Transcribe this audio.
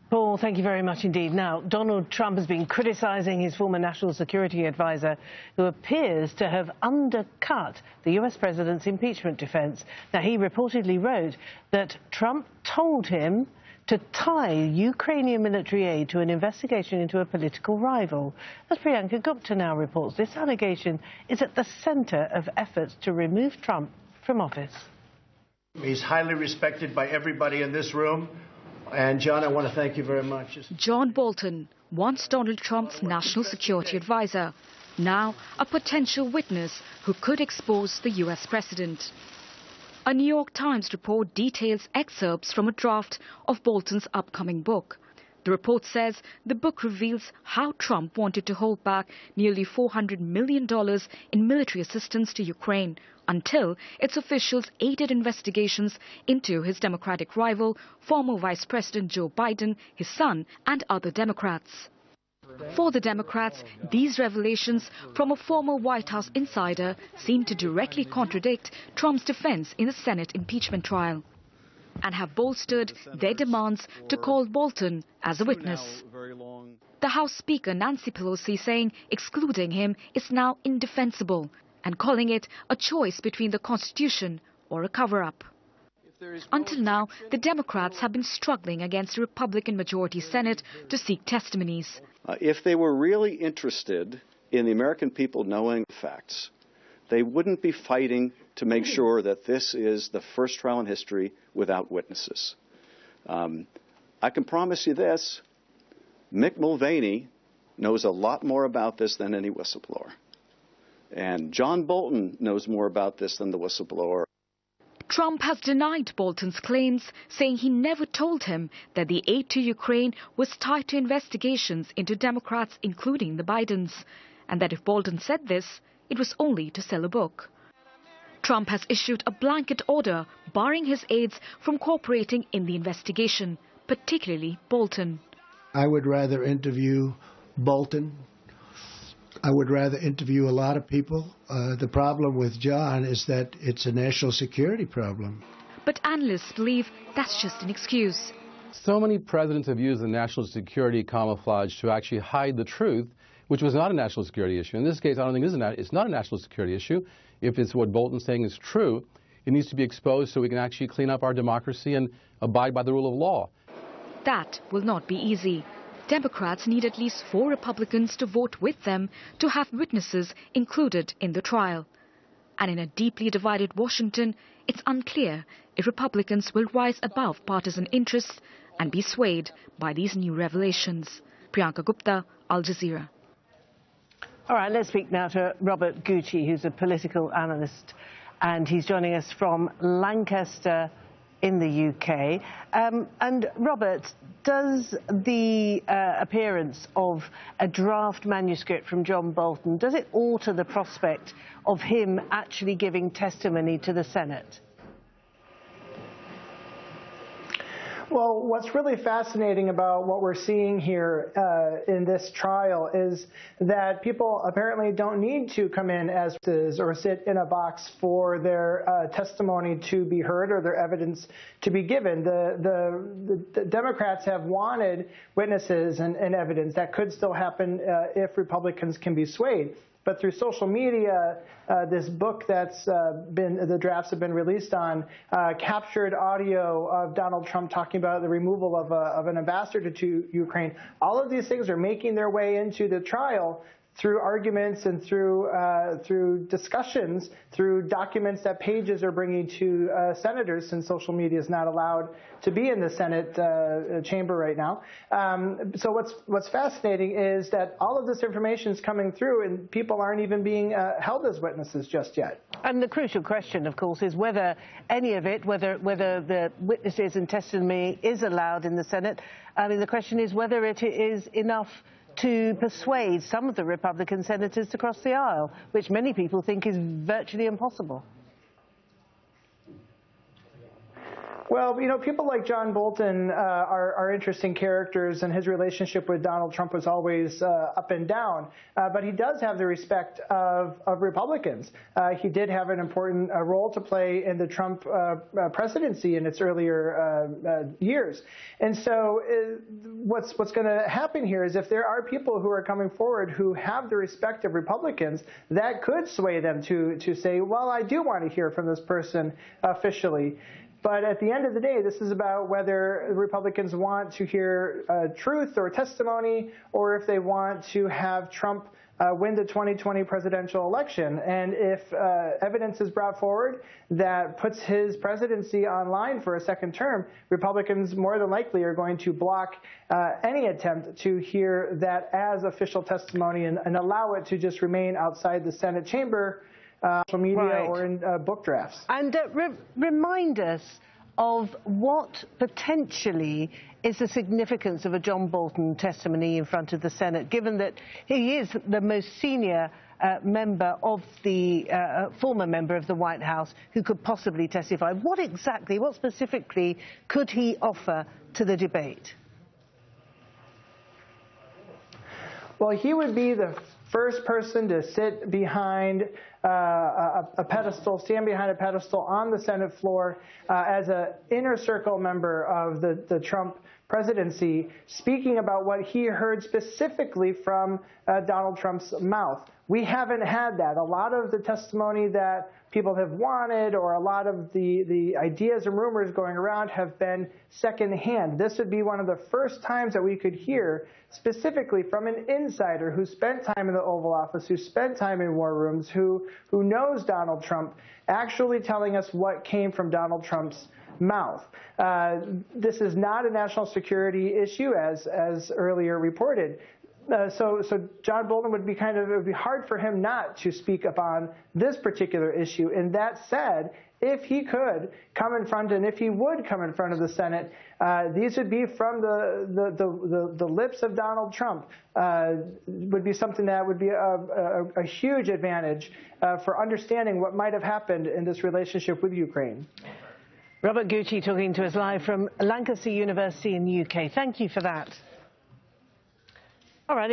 Paul, thank you very much indeed. Now, Donald Trump has been criticising his former national security advisor, who appears to have undercut the US president's impeachment defence. Now, he reportedly wrote that Trump told him to tie Ukrainian military aid to an investigation into a political rival. As Priyanka Gupta now reports, this allegation is at the centre of efforts to remove Trump from office. He's highly respected by everybody in this room. And, John, I want to thank you very much. John Bolton, once Donald Trump's national security advisor, now a potential witness who could expose the US president. A New York Times report details excerpts from a draft of Bolton's upcoming book. The report says the book reveals how Trump wanted to hold back nearly $400 million in military assistance to Ukraine until its officials aided investigations into his Democratic rival, former Vice President Joe Biden, his son, and other Democrats. For the Democrats, these revelations from a former White House insider seem to directly contradict Trump's defense in the Senate impeachment trial and have bolstered their demands to call Bolton as a witness. The House Speaker Nancy Pelosi saying excluding him is now indefensible and calling it a choice between the Constitution or a cover-up. Until now, the Democrats have been struggling against the Republican majority Senate to seek testimonies. If they were really interested in the American people knowing the facts, they wouldn't be fighting to make sure that this is the first trial in history without witnesses. I can promise you this, Mick Mulvaney knows a lot more about this than any whistleblower. And John Bolton knows more about this than the whistleblower. Trump has denied Bolton's claims, saying he never told him that the aid to Ukraine was tied to investigations into Democrats, including the Bidens, and that if Bolton said this, it was only to sell a book. Trump has issued a blanket order barring his aides from cooperating in the investigation, particularly Bolton. I would rather interview Bolton. I would rather interview a lot of people. The problem with John is that it's a national security problem. But analysts believe that's just an excuse. So many presidents have used the national security camouflage to actually hide the truth, which was not a national security issue. In this case, I don't think it's not a national security issue. If it's what Bolton's saying is true, it needs to be exposed so we can actually clean up our democracy and abide by the rule of law. That will not be easy. Democrats need at least 4 Republicans to vote with them to have witnesses included in the trial. And in a deeply divided Washington, it's unclear if Republicans will rise above partisan interests and be swayed by these new revelations. Priyanka Gupta, Al Jazeera. All right, let's speak now to Robert Gutsche, who's a political analyst, and he's joining us from Lancaster in the UK. And Robert, does the appearance of a draft manuscript from John Bolton, does it alter the prospect of him actually giving testimony to the Senate? Well, what's really fascinating about what we're seeing here in this trial is that people apparently don't need to come in as witnesses or sit in a box for their testimony to be heard or their evidence to be given. The Democrats have wanted witnesses and evidence. That could still happen if Republicans can be swayed. But through social media, this book the drafts have been released on, captured audio of Donald Trump talking about the removal of an ambassador to Ukraine. All of these things are making their way into the trial through arguments and through discussions, through documents that pages are bringing to senators, since social media is not allowed to be in the Senate chamber right now. So what's fascinating is that all of this information is coming through, and people aren't even being held as witnesses just yet. And the crucial question, of course, is whether any of it, whether the witnesses and testimony is allowed in the Senate. I mean, the question is whether it is enough to persuade some of the Republican senators to cross the aisle, which many people think is virtually impossible. Well, people like John Bolton are interesting characters, and his relationship with Donald Trump was always up and down. But he does have the respect of Republicans. He did have an important role to play in the Trump presidency in its earlier years. And so what's going to happen here is if there are people who are coming forward who have the respect of Republicans, that could sway them to say, well, I do want to hear from this person officially. But at the end of the day, this is about whether Republicans want to hear truth or testimony, or if they want to have Trump win the 2020 presidential election. And if evidence is brought forward that puts his presidency on line for a second term, Republicans more than likely are going to block any attempt to hear that as official testimony and allow it to just remain outside the Senate chamber, social media, right, or in book drafts. And remind us of what potentially is the significance of a John Bolton testimony in front of the Senate, given that he is the most senior member of the former member of the White House who could possibly testify. What specifically could he offer to the debate? Well, he would be the first person to sit behind a pedestal, stand behind a pedestal on the Senate floor as an inner circle member of the Trump presidency, speaking about what he heard specifically from Donald Trump's mouth. We haven't had that. A lot of the testimony that people have wanted, or a lot of the ideas and rumors going around, have been secondhand. This would be one of the first times that we could hear specifically from an insider who spent time in the Oval Office, who spent time in war rooms, who knows Donald Trump, actually telling us what came from Donald Trump's mouth. This is not a national security issue, as earlier reported. So John Bolton would be it would be hard for him not to speak upon this particular issue. And that said, if he could come in front, and if he would come in front of the Senate, these would be from the lips of Donald Trump. Would be something that would be a huge advantage for understanding what might have happened in this relationship with Ukraine. Robert Gutsche talking to us live from Lancaster University in the UK. Thank you for that. All right.